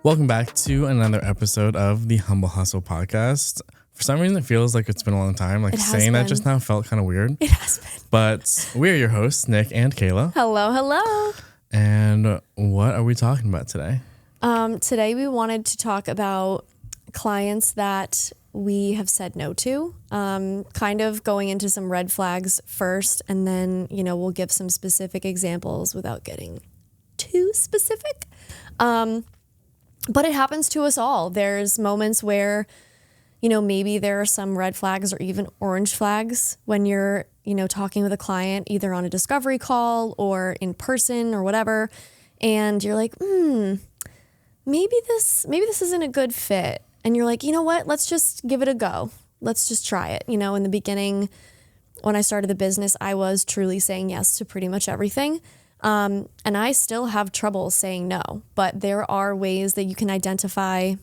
Welcome back to another episode of the Humble Hustle podcast. For some reason, it feels like it's been a long time. Like saying that just now felt kind of weird. It has been. But we are your hosts, Nick and Kayla. Hello, hello. And what are we talking about today? Today we wanted to talk about clients that we have said no to, kind of going into some red flags first, and then, we'll give some specific examples without getting too specific. But it happens to us all. There's moments where, maybe there are some red flags or even orange flags when you're, talking with a client, either on a discovery call or in person or whatever. And you're like, maybe this isn't a good fit. And you're like, you know what? Let's just give it a go. Let's just try it. In the beginning, when I started the business, I was truly saying yes to pretty much everything. And I still have trouble saying no, but there are ways that you can identify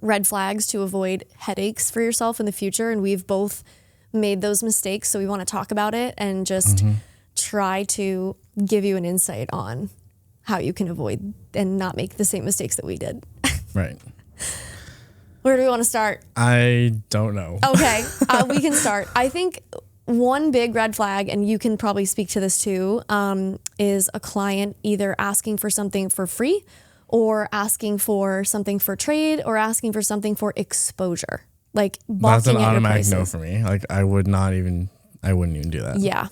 red flags to avoid headaches for yourself in the future. And we've both made those mistakes. So we want to talk about it and just try to give you an insight on how you can avoid and not make the same mistakes that we did. Right. Where do we want to start? I don't know. Okay, we can start. I think one big red flag, and you can probably speak to this too, is a client either asking for something for free or asking for something for trade or asking for something for exposure. Like That's an balking at your automatic prices. no for me. Like I wouldn't even do that. Yeah.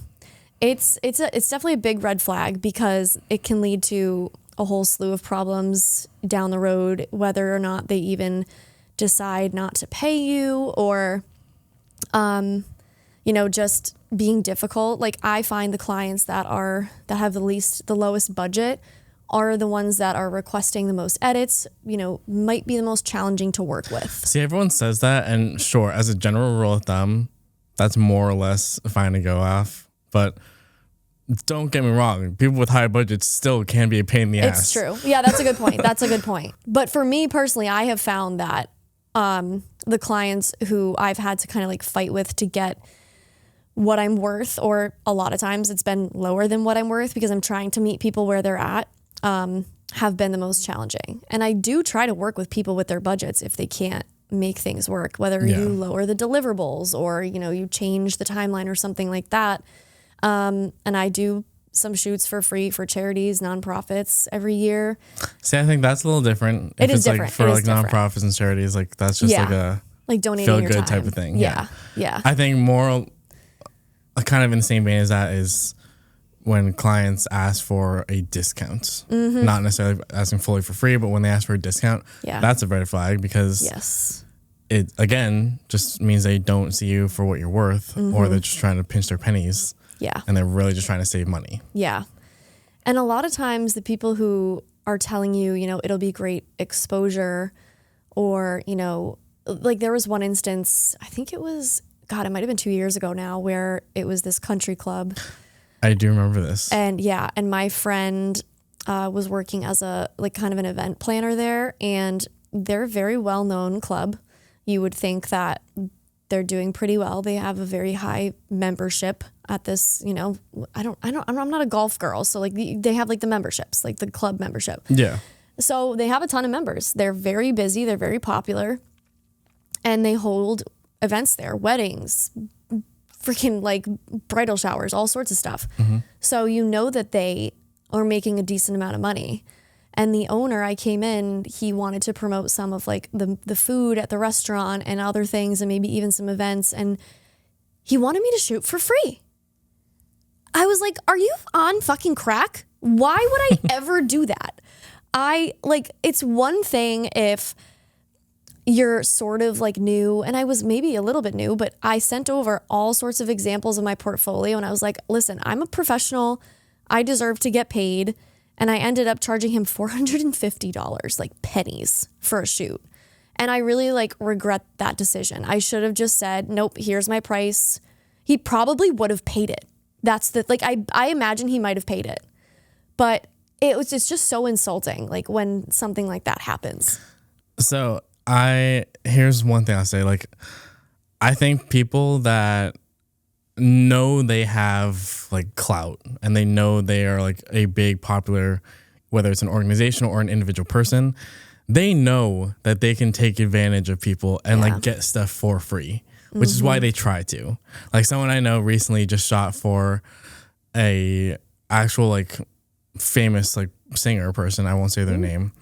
It's definitely a big red flag because it can lead to a whole slew of problems down the road, whether or not they even decide not to pay you or, just being difficult. Like I find the clients that have the lowest budget are the ones that are requesting the most edits, might be the most challenging to work with. See, everyone says that, and sure, as a general rule of thumb, that's more or less fine to go off. But don't get me wrong, people with high budgets still can be a pain in the ass. It's true. Yeah, that's a good point. But for me personally, I have found that the clients who I've had to kind of like fight with to get what I'm worth, or a lot of times it's been lower than what I'm worth because I'm trying to meet people where they're at, have been the most challenging. And I do try to work with people with their budgets if they can't make things work, whether you lower the deliverables or, you change the timeline or something like that. And I do some shoots for free for charities, nonprofits every year. See, I think that's a little different. It if is it's different. Like for It like is different. nonprofits and charities, like that's just like a like donating feel your good time. type of thing. Yeah. I think more kind of in the same vein as that is when clients ask for a discount, not necessarily asking fully for free, but when they ask for a discount, that's a red flag because it again just means they don't see you for what you're worth, or they're just trying to pinch their pennies. Yeah. And they're really just trying to save money. Yeah. And a lot of times the people who are telling you, it'll be great exposure, or, like there was one instance, I think it might have been 2 years ago now, where it was this country club. I do remember this. And and my friend was working as a kind of an event planner there, and they're a very well-known club. You would think that they're doing pretty well. They have a very high membership at this, I'm not a golf girl. So like they have like the memberships, like the club membership. Yeah. So they have a ton of members. They're very busy. They're very popular, and they hold events there, weddings, freaking like bridal showers, all sorts of stuff. So that they are making a decent amount of money. And the owner, I came in, he wanted to promote some of like the food at the restaurant and other things, and maybe even some events. And he wanted me to shoot for free. I was like, are you on fucking crack? Why would I ever do that? It's one thing if you're sort of like new, and I was maybe a little bit new, but I sent over all sorts of examples of my portfolio, and I was like, listen, I'm a professional. I deserve to get paid. And I ended up charging him $450, like pennies, for a shoot. And I really regret that decision. I should have just said, nope, here's my price. He probably would have paid it. That's I imagine he might have paid it. But it's just so insulting, when something like that happens. So here's one thing I'll say. I think people that know they have clout and they know they are a big popular, whether it's an organization or an individual person, they know that they can take advantage of people and like get stuff for free, which is why they try to. Like someone I know recently just shot for a actual like famous like singer person. I won't say their name,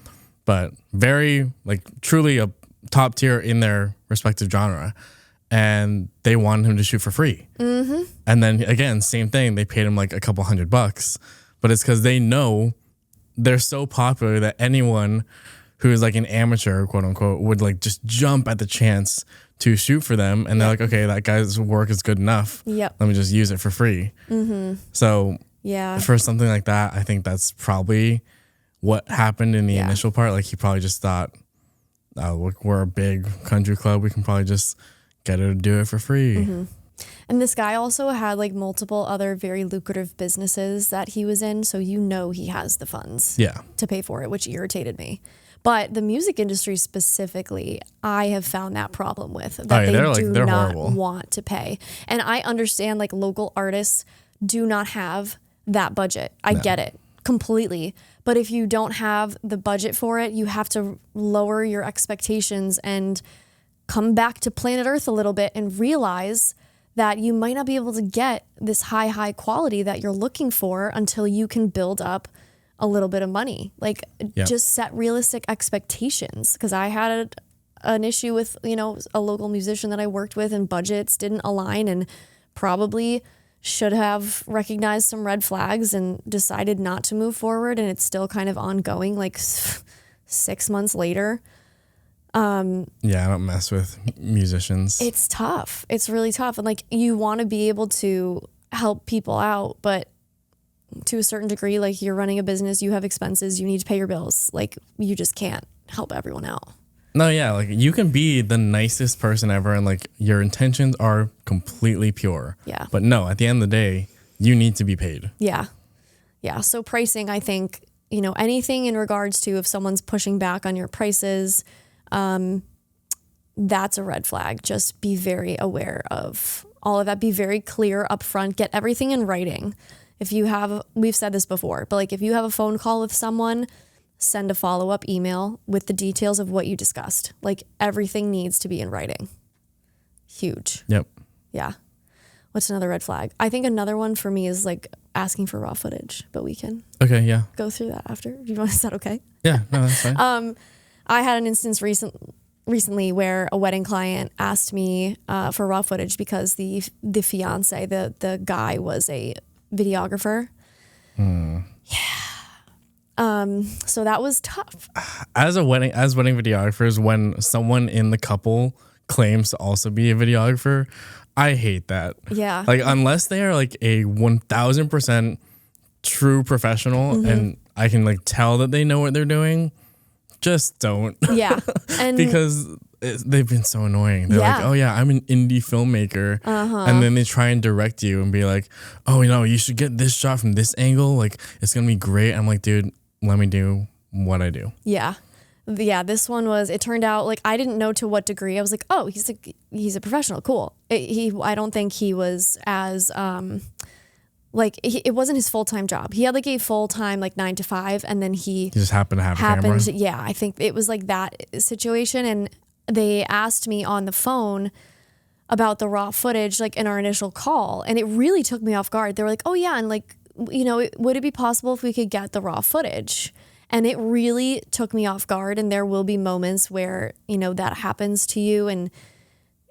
but very like truly a top tier in their respective genre. And they wanted him to shoot for free. And then again, same thing. They paid him like a couple $100, but it's because they know they're so popular that anyone who is like an amateur, quote unquote, would like just jump at the chance to shoot for them. And they're like, okay, that guy's work is good enough. Let me just use it for free. So for something like that, I think that's probably what happened in the initial part. Like he probably just thought, oh, look, we're a big country club. We can probably just get her to do it for free. And this guy also had like multiple other very lucrative businesses that he was in. So he has the funds to pay for it, which irritated me. But the music industry specifically, I have found that problem with, that they do not want to pay. And I understand like local artists do not have that budget. I get it completely. But if you don't have the budget for it, you have to lower your expectations and come back to planet Earth a little bit and realize that you might not be able to get this high quality that you're looking for until you can build up a little bit of money. Like just set realistic expectations. Because I had an issue with, a local musician that I worked with, and budgets didn't align, and probably should have recognized some red flags and decided not to move forward. And it's still kind of ongoing, like 6 months later. I don't mess with musicians. It's tough. It's really tough. And like, you want to be able to help people out, but to a certain degree, like you're running a business, you have expenses, you need to pay your bills. Like you just can't help everyone out. No, like you can be the nicest person ever and like your intentions are completely pure. Yeah. But no, at the end of the day, you need to be paid. Yeah. So pricing, I think, anything in regards to if someone's pushing back on your prices, that's a red flag. Just be very aware of all of that. Be very clear up front. Get everything in writing. We've said this before, but like if you have a phone call with someone, send a follow-up email with the details of what you discussed. Like everything needs to be in writing. Huge. Yep. Yeah. What's another red flag? I think another one for me is like asking for raw footage, but we can go through that after. Is that okay? Yeah, no, that's fine. I had an instance recently where a wedding client asked me for raw footage because the fiance, the guy, was a videographer. So that was tough. As wedding videographers, when someone in the couple claims to also be a videographer, I hate that. Yeah. Like unless they are like a 1000% true professional and I can like tell that they know what they're doing, just don't. Yeah. And because they've been so annoying. They're like, oh yeah, I'm an indie filmmaker. And then they try and direct you and be like, oh, you should get this shot from this angle. Like it's going to be great. I'm like, dude, let me do what I do. Yeah. This one it turned out like I didn't know to what degree. I was like, oh, he's a professional. Cool. I don't think he was as, it wasn't his full-time job. He had like a full-time, like 9 to 5. And then he just happened to have a camera. Yeah. I think it was like that situation. And they asked me on the phone about the raw footage, like in our initial call. And it really took me off guard. They were like, oh yeah. And like, would it be possible if we could get the raw footage? And it really took me off guard. And there will be moments where, that happens to you and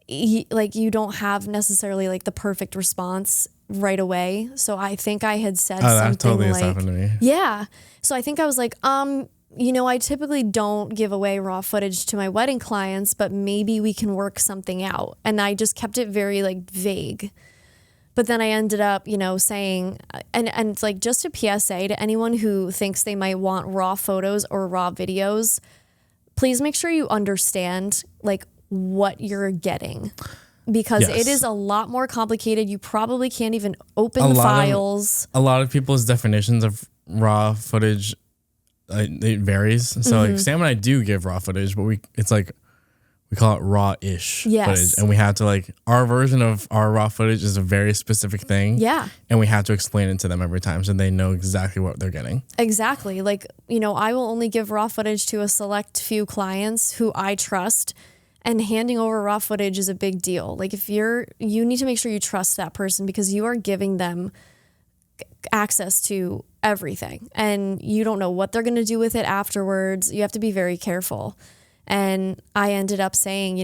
you don't have necessarily like the perfect response right away. So I think I had said something that totally has happened to me. Yeah. So I think I was like, I typically don't give away raw footage to my wedding clients, but maybe we can work something out. And I just kept it very like vague. But then I ended up, saying, and like just a PSA to anyone who thinks they might want raw photos or raw videos, please make sure you understand like what you're getting, because it is a lot more complicated. You probably can't even open the files. A lot of people's definitions of raw footage, it varies. So like Sam and I do give raw footage, but it's like we call it raw-ish footage. Yes. And we have to like, our version of our raw footage is a very specific thing. Yeah. And we have to explain it to them every time so they know exactly what they're getting. Exactly. Like, I will only give raw footage to a select few clients who I trust, and handing over raw footage is a big deal. Like you need to make sure you trust that person, because you are giving them access to everything and you don't know what they're going to do with it afterwards. You have to be very careful. And I ended up saying,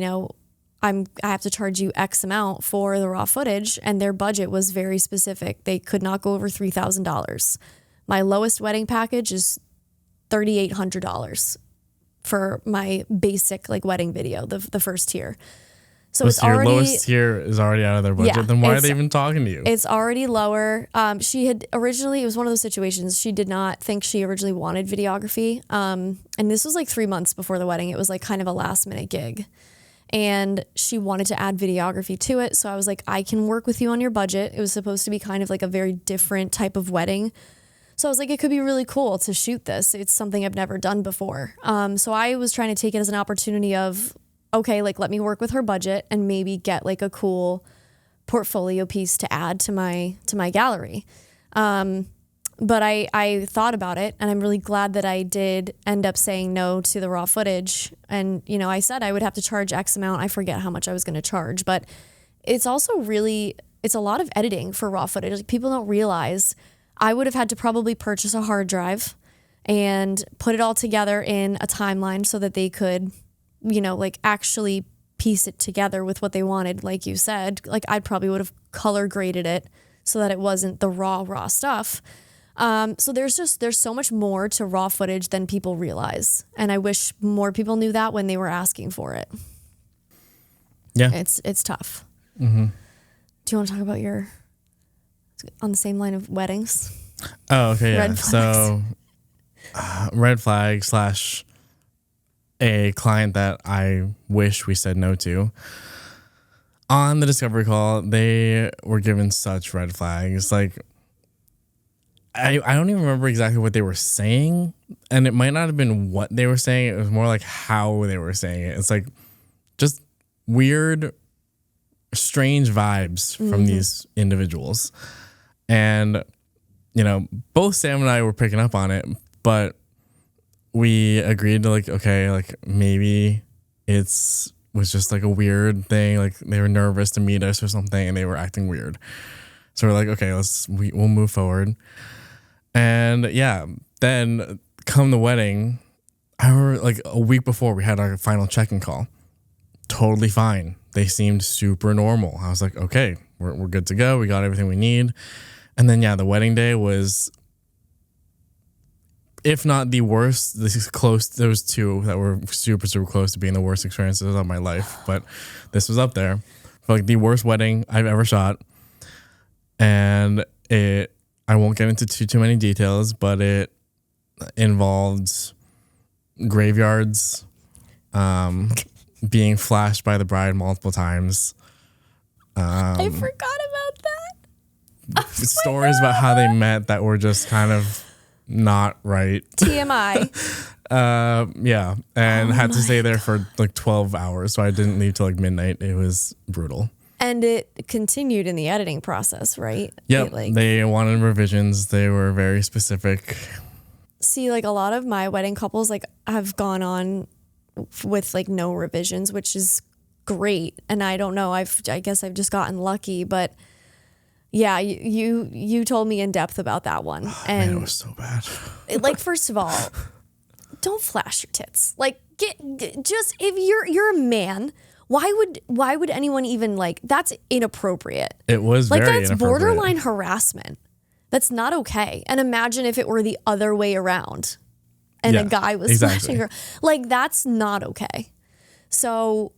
I have to charge you X amount for the raw footage, and their budget was very specific. They could not go over $3,000. My lowest wedding package is $3,800 for my basic like wedding video, the first tier. So it's already, your lowest tier is already out of their budget. Then why are they even talking to you? It's already lower. She had originally, it was one of those situations, she did not think she originally wanted videography. And this was like 3 months before the wedding. It was like kind of a last minute gig. And she wanted to add videography to it. So I was like, I can work with you on your budget. It was supposed to be kind of like a very different type of wedding. So I was like, it could be really cool to shoot this. It's something I've never done before. So I was trying to take it as an opportunity of, okay, like let me work with her budget and maybe get like a cool portfolio piece to add to my gallery. But I thought about it, and I'm really glad that I did end up saying no to the raw footage. And, I said I would have to charge X amount. I forget how much I was going to charge, but it's also it's a lot of editing for raw footage. Like, people don't realize I would have had to probably purchase a hard drive and put it all together in a timeline so that they could, like actually piece it together with what they wanted. Like you said, like I probably would have color graded it so that it wasn't the raw stuff. So there's so much more to raw footage than people realize. And I wish more people knew that when they were asking for it. Yeah. It's tough. Mm-hmm. Do you want to talk about on the same line of weddings? Oh, okay. Yeah. Red flags. So red flag / a client that I wish we said no to. On the discovery call, they were given such red flags. Like, I don't even remember exactly what they were saying, and it might not have been what they were saying. It was more like how they were saying it. It's like just weird, strange vibes from these individuals. And, both Sam and I were picking up on it, but we agreed to like, okay, like maybe was just like a weird thing. Like they were nervous to meet us or something and they were acting weird. So we're like, okay, we'll move forward. And yeah, then come the wedding, I remember like a week before we had our final check-in call. Totally fine. They seemed super normal. I was like, okay, we're good to go. We got everything we need. And then yeah, the wedding day was, if not the worst, this is close. There was 2 that were super, super close to being the worst experiences of my life. But this was up there for like the worst wedding I've ever shot. And I won't get into too many details, but it involved graveyards, being flashed by the bride multiple times. I forgot about that. Stories about how they met that were just kind of not right. TMI. Yeah. And had to stay there for like 12 hours. So I didn't leave till like midnight. It was brutal. And it continued in the editing process, right? Yep. They wanted revisions. They were very specific. See, like a lot of my wedding couples like have gone on with like no revisions, which is great. And I don't know, I guess I've just gotten lucky, but yeah, you told me in depth about that one. And man, it was so bad. Like, first of all, don't flash your tits. Like, just if you're a man, why would anyone even like, that's inappropriate. It was like, very that's inappropriate. borderline harassment. That's not okay. And imagine if it were the other way around and a guy was flashing her. Like, that's not okay. So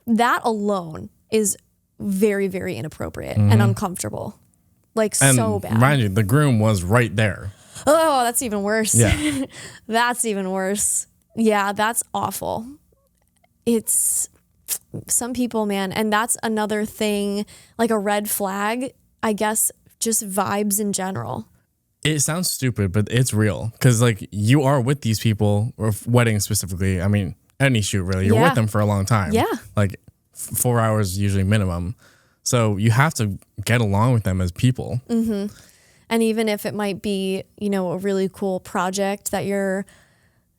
that alone is very, very inappropriate and uncomfortable. Like, and so bad. Mind you, the groom was right there. Oh, that's even worse. Yeah. That's even worse. Yeah, that's awful. It's some people, man. And that's another thing, like a red flag, I guess, just vibes in general. It sounds stupid, but it's real. Because, like, you are with these people, or weddings specifically. I mean, any shoot really. You're with them for a long time. Yeah. Like 4 hours usually minimum. So you have to get along with them as people. Mm-hmm. And even if it might be, you know, a really cool project that you're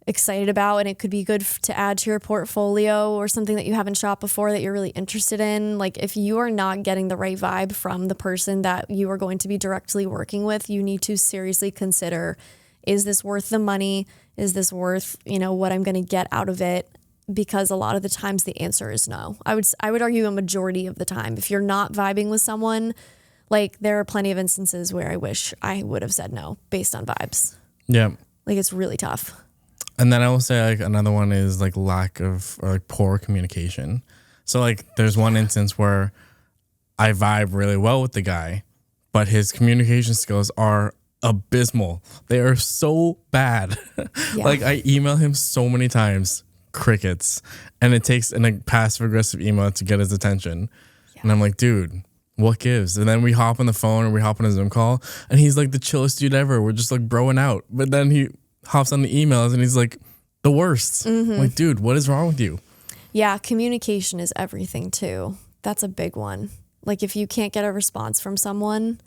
excited about and it could be good to add to your portfolio or something that you haven't shot before that you're really interested in. Like if you are not getting the right vibe from the person that you are going to be directly working with, you need to seriously consider, is this worth the money? Is this worth, you know, what I'm going to get out of it? Because a lot of the times the answer is no. I would argue a majority of the time. If you're not vibing with someone, like there are plenty of instances where I wish I would have said no based on vibes. Yeah. Like it's really tough. And then I will say like another one is like lack of or like poor communication. So like there's one instance where I vibe really well with the guy, but his communication skills are abysmal. They are so bad. Yeah. Like I email him so many times, crickets, and it takes a passive aggressive email to get his attention. Yeah. And I'm like, dude, what gives? And then we hop on the phone or we hop on a Zoom call and he's like the chillest dude ever. We're just like broing out. But then he hops on the emails and he's like the worst. Mm-hmm. I'm like, dude, what is wrong with you? Yeah, communication is everything too. That's a big one. Like if you can't get a response from someone,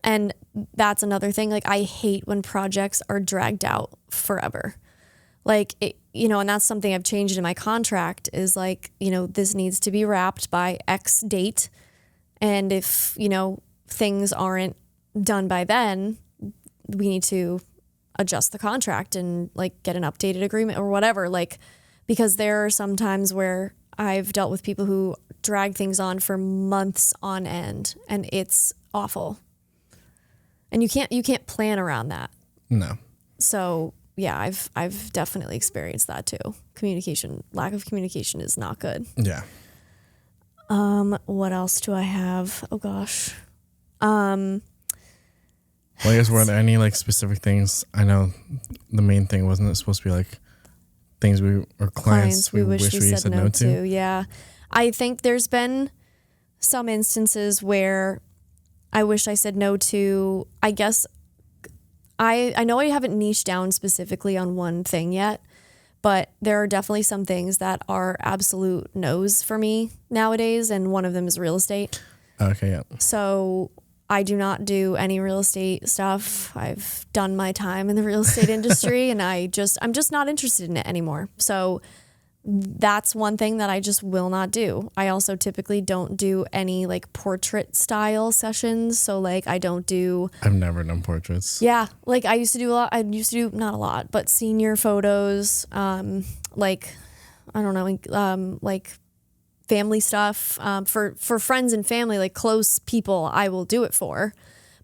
and that's another thing. Like I hate when projects are dragged out forever. Like, it, you know, and that's something I've changed in my contract is like, you know, this needs to be wrapped by X date. And if, you know, things aren't done by then, we need to adjust the contract and like get an updated agreement or whatever. Like, because there are some times where I've dealt with people who drag things on for months on end and it's awful. And you can't plan around that. No. So yeah, I've definitely experienced that too. Lack of communication is not good. Yeah. What else do I have? Oh gosh. Well, I guess were there any like specific things? I know the main thing wasn't it supposed to be like things clients we wish we said no to. Yeah. I think there's been some instances where I wish I said no to. I guess I know I haven't niched down specifically on one thing yet, but there are definitely some things that are absolute no's for me nowadays, and one of them is real estate. Okay, yeah. So I do not do any real estate stuff. I've done my time in the real estate industry and I'm just not interested in it anymore. So that's one thing that I just will not do. I also typically don't do any like portrait style sessions. So like I've never done portraits. Yeah. Like I used to do a lot. I used to do not a lot, but senior photos, like, I don't know, like family stuff, for friends and family, like close people, I will do it for,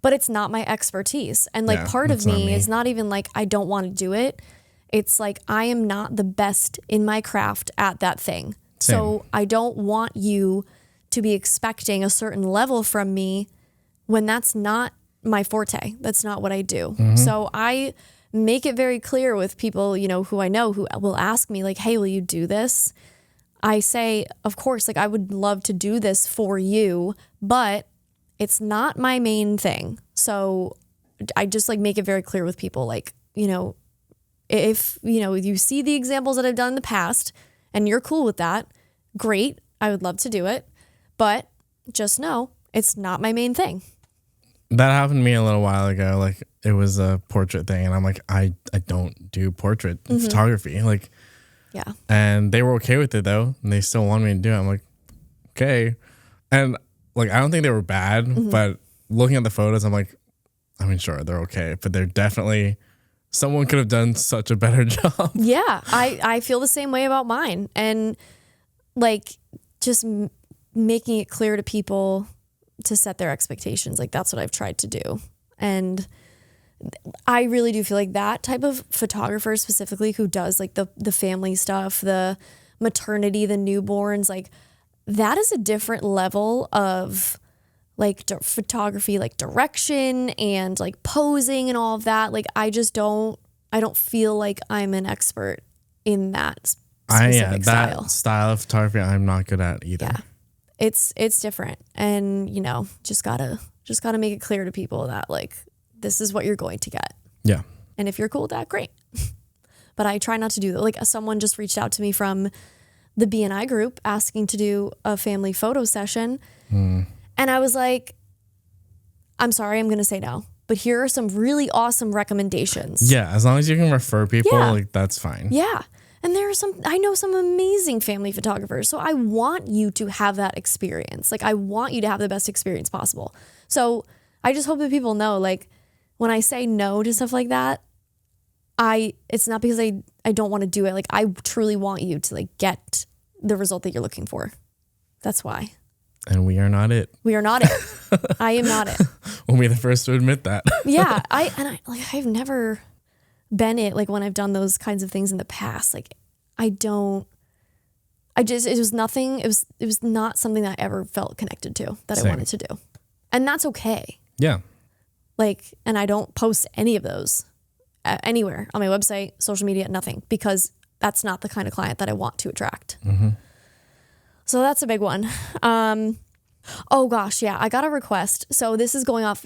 but it's not my expertise. And like part of me is not even like, I don't want to do it. It's like, I am not the best in my craft at that thing. Same. So I don't want you to be expecting a certain level from me when that's not my forte. That's not what I do. Mm-hmm. So I make it very clear with people, you know, who I know who will ask me like, hey, will you do this? I say, of course, like I would love to do this for you, but it's not my main thing. So I just like make it very clear with people, like, you know, if, you know, you see the examples that I've done in the past and you're cool with that, great. I would love to do it, but just know it's not my main thing. That happened to me a little while ago. Like it was a portrait thing and I'm like, I don't do portrait photography. Like, yeah. And they were okay with it though. And they still wanted me to do it. I'm like, okay. And like, I don't think they were bad, but looking at the photos, I'm like, I mean, sure, they're okay, but they're definitely, someone could have done such a better job. Yeah. I feel the same way about mine. And like, just making it clear to people to set their expectations. Like that's what I've tried to do. And I really do feel like that type of photographer specifically who does like the family stuff, the maternity, the newborns, like that is a different level of like photography, like direction and like posing and all of that. Like I don't feel like I'm an expert in that specific style. That style of photography I'm not good at either. Yeah. It's different. And you know, just gotta make it clear to people that like, this is what you're going to get. Yeah. And if you're cool with that, great. but I try not to do that. Like someone just reached out to me from the BNI group asking to do a family photo session. And I was like, I'm sorry, I'm going to say no. But here are some really awesome recommendations. Yeah, as long as you can refer people, like that's fine. Yeah. And I know some amazing family photographers. So I want you to have that experience. Like I want you to have the best experience possible. So I just hope that people know, like when I say no to stuff like that, it's not because I don't want to do it. Like I truly want you to like get the result that you're looking for. That's why. And we are not it. We are not it. I am not it. We'll be the first to admit that. Yeah. I've never been it. Like when I've done those kinds of things in the past, like it was nothing. It was not something that I ever felt connected to that Same. I wanted to do. And that's okay. Yeah. Like, and I don't post any of those anywhere on my website, social media, nothing, because that's not the kind of client that I want to attract. So that's a big one. Oh gosh, yeah, I got a request. So this is back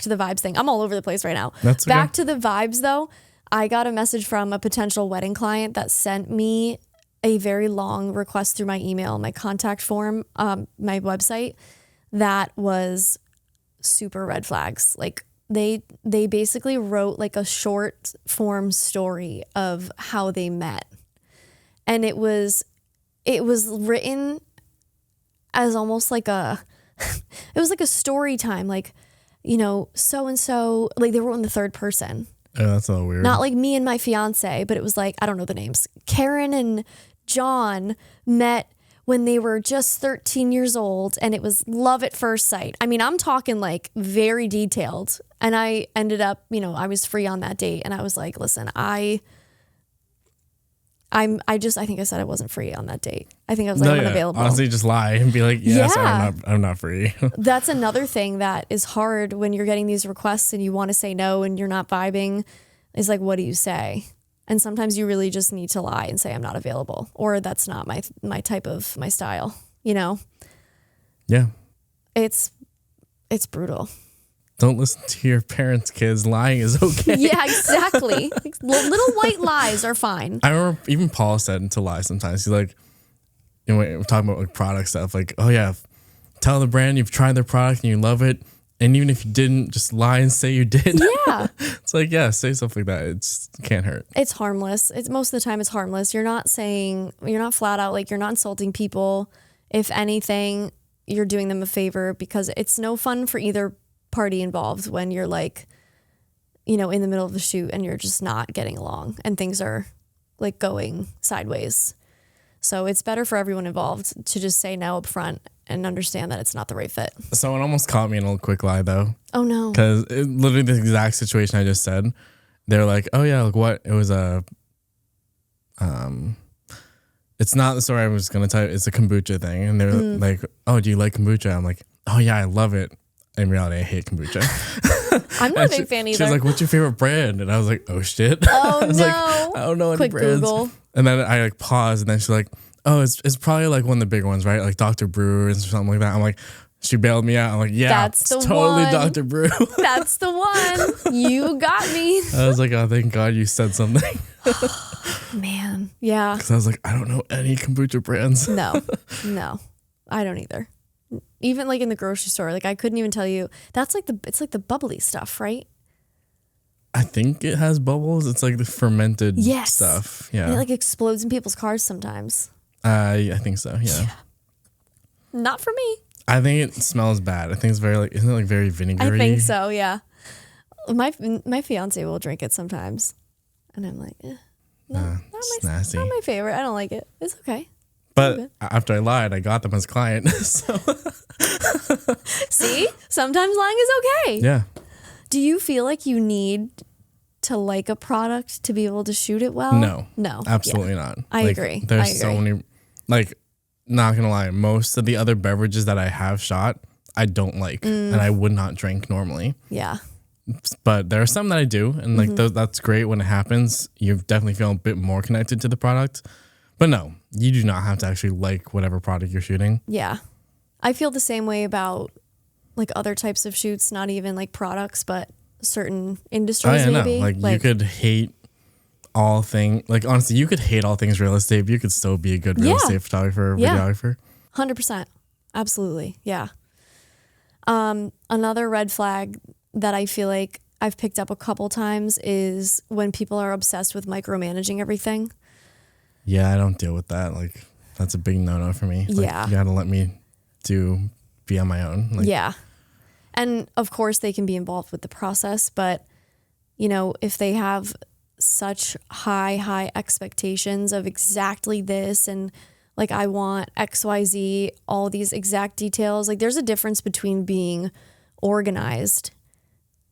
to the vibes thing. I'm all over the place right now. That's okay. Back to the vibes though. I got a message from a potential wedding client that sent me a very long request through my email, my contact form, my website, that was super red flags. Like they basically wrote like a short form story of how they met. And it was written as almost like it was like a story time, like, you know, so and so, like they wrote in the third person. Oh, that's a little weird. Not like me and my fiance, but it was like, I don't know the names. Karen and John met when they were just 13 years old and it was love at first sight. I mean, I'm talking like very detailed. And I ended up, you know, I was free on that date and I was like, listen, I think I said I wasn't free on that date. I think I was like, I'm unavailable. Honestly, just lie and be like, I'm not free. That's another thing that is hard when you're getting these requests and you want to say no and you're not vibing, is like, what do you say? And sometimes you really just need to lie and say I'm not available, or that's not my type of my style, you know? Yeah. It's brutal. Don't listen to your parents' kids. Lying is okay. Yeah, exactly. Little white lies are fine. I remember even Paul said to lie sometimes. He's like, you know, we're talking about like product stuff, like, oh yeah, tell the brand you've tried their product and you love it. And even if you didn't, just lie and say you did. Yeah. It's like, yeah, say stuff like that. It can't hurt. It's harmless. Most of the time it's harmless. You're not flat out, like you're not insulting people. If anything, you're doing them a favor, because it's no fun for either party involved when you're like, you know, in the middle of the shoot and you're just not getting along and things are like going sideways. So it's better for everyone involved to just say no up front and understand that it's not the right fit. Someone almost caught me in a little quick lie though. Oh no. Because literally the exact situation I just said. They're like, oh yeah, like what? It was it's not the story I was going to tell you. It's a kombucha thing. And they're like, oh, do you like kombucha? I'm like, oh yeah, I love it. In reality, I hate kombucha. I'm not a big fan either. She was like, what's your favorite brand? And I was like, oh shit. Oh I was no. like, I don't know any Quick brands. Google. And then I like paused and then she's like, oh, it's probably like one of the big ones, right? Like Dr. Brewer's or something like that. I'm like, she bailed me out. I'm like, yeah, that's it's totally one. Dr. Brew. That's the one. You got me. I was like, oh, thank God you said something. Man, yeah. Because I was like, I don't know any kombucha brands. No, I don't either. Even like in the grocery store, like I couldn't even tell you. It's like the bubbly stuff, right? I think it has bubbles. It's like the fermented stuff. Yeah. And it like explodes in people's cars sometimes. I think so. Yeah. Not for me. I think it smells bad. I think it's very isn't it like very vinegary? I think so. Yeah. My fiance will drink it sometimes, and I'm like, not my favorite. I don't like it. It's okay. But after I lied, I got them as client. So. See, sometimes lying is okay. Yeah. Do you feel like you need to like a product to be able to shoot it well? No, absolutely not. I agree. There's so many, like, not gonna lie, most of the other beverages that I have shot, I don't like, and I would not drink normally. Yeah. But there are some that I do, and like that's great when it happens. You definitely feel a bit more connected to the product. But no, you do not have to actually like whatever product you're shooting. Yeah. I feel the same way about like other types of shoots, not even like products, but certain industries maybe. No. Like you could hate honestly, you could hate all things real estate, but you could still be a good real estate photographer or videographer. 100%. Absolutely. Yeah. Another red flag that I feel like I've picked up a couple times is when people are obsessed with micromanaging everything. Yeah, I don't deal with that. Like, that's a big no-no for me. Like, you gotta let me be on my own. Like, yeah. And of course they can be involved with the process, but you know, if they have such high expectations of exactly this and like I want XYZ, all these exact details, like there's a difference between being organized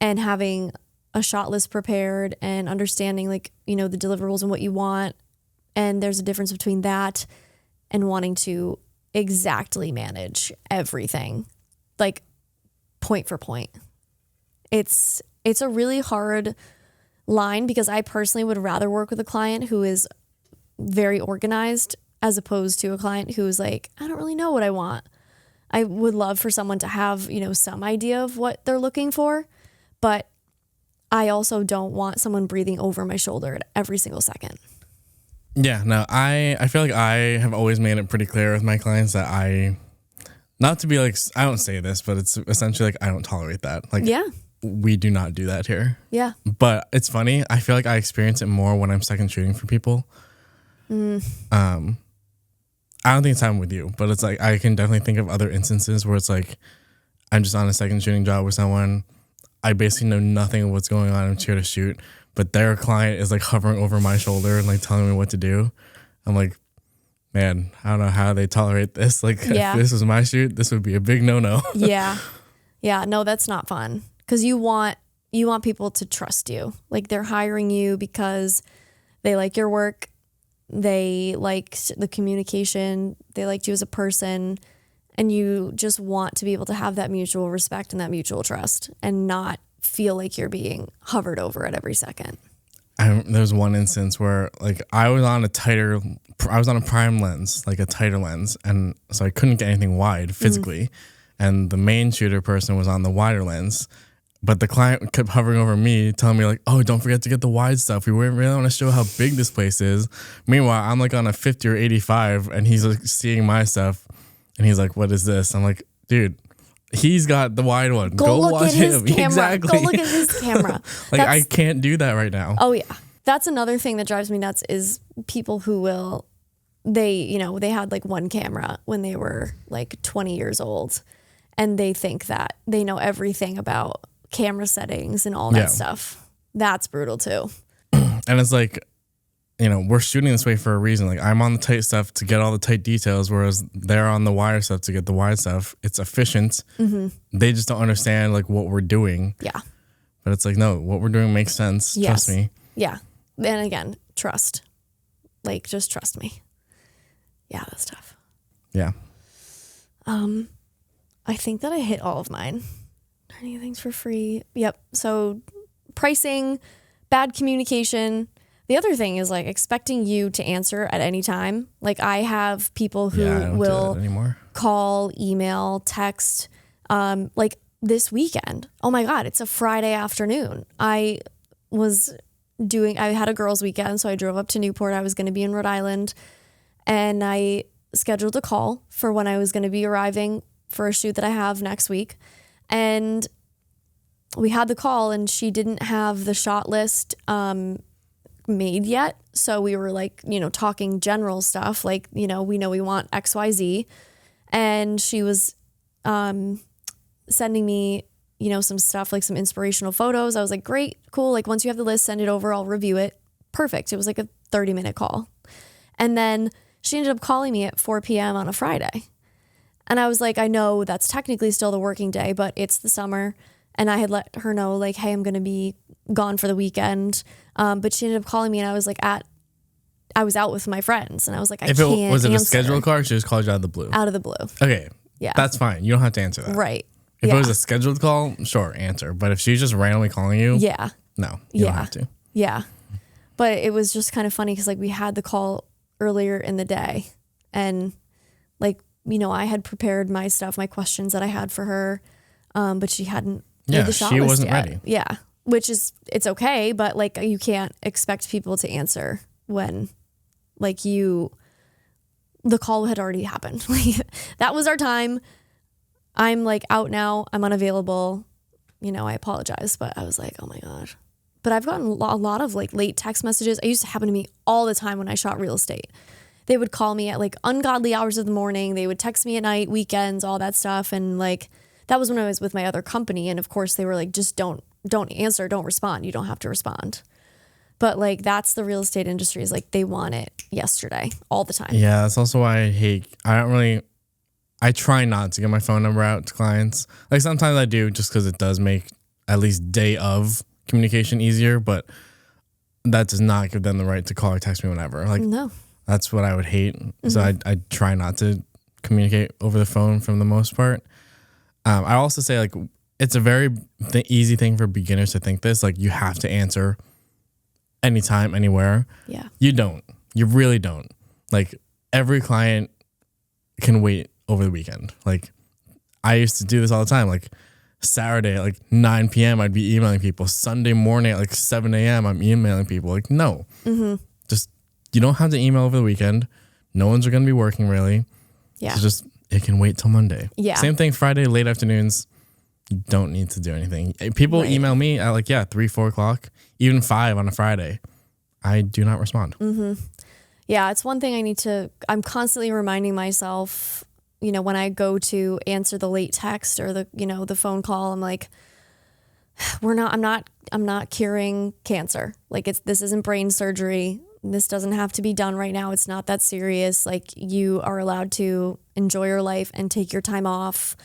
and having a shot list prepared and understanding like, you know, the deliverables and what you want. And there's a difference between that and wanting to exactly manage everything, like point for point. It's a really hard line because I personally would rather work with a client who is very organized as opposed to a client who is like, I don't really know what I want. I would love for someone to have, you know, some idea of what they're looking for, but I also don't want someone breathing over my shoulder at every single second. Yeah, no, I feel like I have always made it pretty clear with my clients that not to be like, I don't say this, but it's essentially like, I don't tolerate that. Like, we do not do that here. Yeah. But it's funny. I feel like I experience it more when I'm second shooting for people. I don't think it's happened with you, but it's like, I can definitely think of other instances where it's like, I'm just on a second shooting job with someone. I basically know nothing of what's going on. I'm here to shoot, but their client is like hovering over my shoulder and like telling me what to do. I'm like, man, I don't know how they tolerate this. Like, if this was my shoot, this would be a big no-no. Yeah. No, that's not fun. Because you want people to trust you. Like they're hiring you because they like your work. They like the communication. They liked you as a person. And you just want to be able to have that mutual respect and that mutual trust and not feel like you're being hovered over at every second. There was one instance where like I was on a prime lens, like a tighter lens. And so I couldn't get anything wide physically. And the main shooter person was on the wider lens. But the client kept hovering over me, telling me like, oh, don't forget to get the wide stuff. We really want to show how big this place is. Meanwhile, I'm like on a 50 or 85 and he's like seeing my stuff. And he's like, what is this? I'm like, dude, he's got the wide one. Go watch him. Exactly. Go look at his camera. Like, I can't do that right now. Oh, yeah. That's another thing that drives me nuts is people who they had like one camera when they were like 20 years old. And they think that they know everything about camera settings and all that stuff. That's brutal too. And it's like, you know, we're shooting this way for a reason. Like I'm on the tight stuff to get all the tight details, whereas they're on the wire stuff to get the wide stuff. It's efficient. They just don't understand like what we're doing. Yeah. But it's like, no, what we're doing makes sense. Yes. Trust me. Yeah. And again, trust. Like just trust me. Yeah, that's tough. Yeah. I think that I hit all of mine. Any things for free. Yep. So pricing, bad communication. The other thing is like expecting you to answer at any time. Like I have people who will call, email, text, like this weekend. Oh my God, it's a Friday afternoon. I had a girls' weekend, so I drove up to Newport. I was going to be in Rhode Island and I scheduled a call for when I was going to be arriving for a shoot that I have next week. And we had the call and she didn't have the shot list made yet. So we were like, you know, talking general stuff like, you know we want XYZ. And she was sending me, you know, some stuff like some inspirational photos. I was like, great, cool. Like once you have the list, send it over. I'll review it. Perfect. It was like a 30-minute call. And then she ended up calling me at 4 p.m. on a Friday. And I was like, I know that's technically still the working day, but it's the summer. And I had let her know like, hey, I'm going to be gone for the weekend. But she ended up calling me and I was like I was out with my friends and I was like, was it a scheduled call or she just called you out of the blue? Out of the blue. Okay. Yeah. That's fine. You don't have to answer that. Right. If it was a scheduled call, sure, answer. But if she's just randomly calling you, no, you don't have to. Yeah. But it was just kind of funny because like we had the call earlier in the day and like, you know, I had prepared my stuff, my questions that I had for her, but she hadn't made the shot list she wasn't yet. ready. Yeah. which is, it's okay, but like you can't expect people to answer when like the call had already happened. Like that was our time. I'm like out now. I'm unavailable. You know, I apologize, but I was like, oh my God. But I've gotten a lot of like late text messages. It used to happen to me all the time when I shot real estate. They would call me at like ungodly hours of the morning. They would text me at night, weekends, all that stuff. And like, that was when I was with my other company. And of course they were like, just don't answer, don't respond. You don't have to respond. But like, that's the real estate industry, is like, they want it yesterday all the time. Yeah. That's also why I try not to get my phone number out to clients. Like sometimes I do, just because it does make at least day of communication easier, but that does not give them the right to call or text me whenever. Like, no. That's what I would hate. Mm-hmm. So I try not to communicate over the phone for the most part. I also say like it's a very easy thing for beginners to think this, like you have to answer anytime, anywhere. Yeah. You don't. You really don't. Like every client can wait over the weekend. Like I used to do this all the time. Like Saturday at like 9 p.m. I'd be emailing people. Sunday morning at like 7 a.m. I'm emailing people. Like no. Mm-hmm. Just you don't have to email over the weekend. No one's going to be working really. Yeah. So just it can wait till Monday. Yeah. Same thing Friday, late afternoons. You don't need to do anything. People email me at like 3, 4 o'clock, even 5 on a Friday. I do not respond. Mm-hmm. Yeah, it's one thing I'm constantly reminding myself, you know, when I go to answer the late text or the phone call, I'm like, I'm not curing cancer. Like this isn't brain surgery. This doesn't have to be done right now. It's not that serious. Like you are allowed to enjoy your life and take your time off,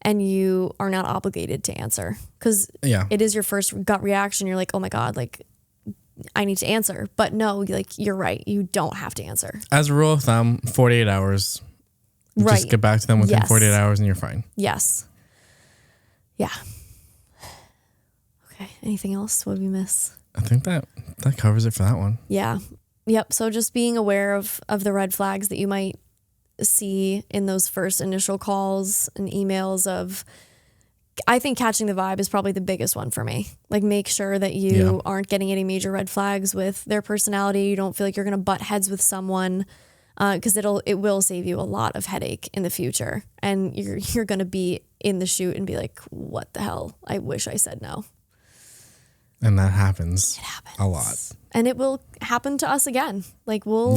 and you are not obligated to answer, because it is your first gut reaction. You're like, oh my God, like I need to answer. But no, like you're right. You don't have to answer. As a rule of thumb, 48 hours. Right. Just get back to them within 48 hours and you're fine. Yes. Yeah. Okay. Anything else? What did we miss? I think that covers it for that one. Yeah. Yep. So just being aware of the red flags that you might see in those first initial calls and emails I think catching the vibe is probably the biggest one for me. Like make sure that you aren't getting any major red flags with their personality. You don't feel like you're going to butt heads with someone, because it will save you a lot of headache in the future. And you're going to be in the shoot and be like, what the hell? I wish I said no. And that happens. It happens a lot. And it will happen to us again. Like we'll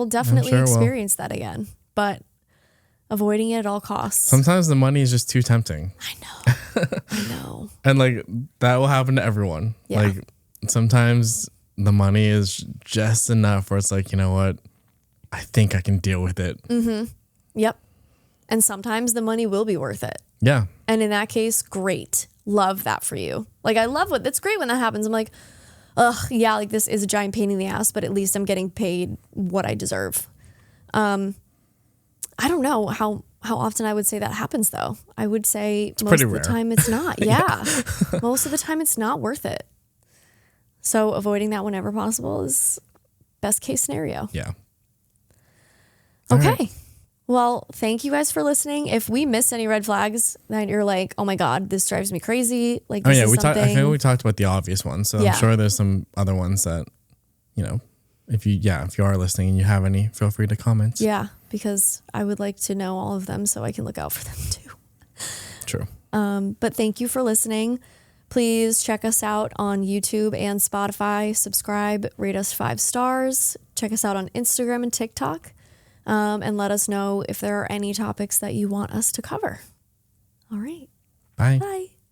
definitely experience that again. But avoiding it at all costs. Sometimes the money is just too tempting. I know. And like that will happen to everyone. Yeah. Like sometimes the money is just enough where it's like, you know what? I think I can deal with it. Mm-hmm. Yep. And sometimes the money will be worth it. Yeah. And in that case, great. Love that for you. Like I love it's great when that happens. I'm like, ugh, yeah, like this is a giant pain in the ass, but at least I'm getting paid what I deserve. I don't know how often I would say that happens though. I would say most of the time it's not. Yeah. Most of the time it's not worth it. So avoiding that whenever possible is best case scenario. Yeah. Okay. Right. Well, thank you guys for listening. If we missed any red flags, then you're like, oh my God, this drives me crazy. Like, this is something. I think we talked about the obvious ones. So I'm sure there's some other ones that, you know, if you are listening and you have any, feel free to comment. Yeah, because I would like to know all of them so I can look out for them too. True. But thank you for listening. Please check us out on YouTube and Spotify. Subscribe, rate us 5 stars. Check us out on Instagram and TikTok. And let us know if there are any topics that you want us to cover. All right. Bye. Bye.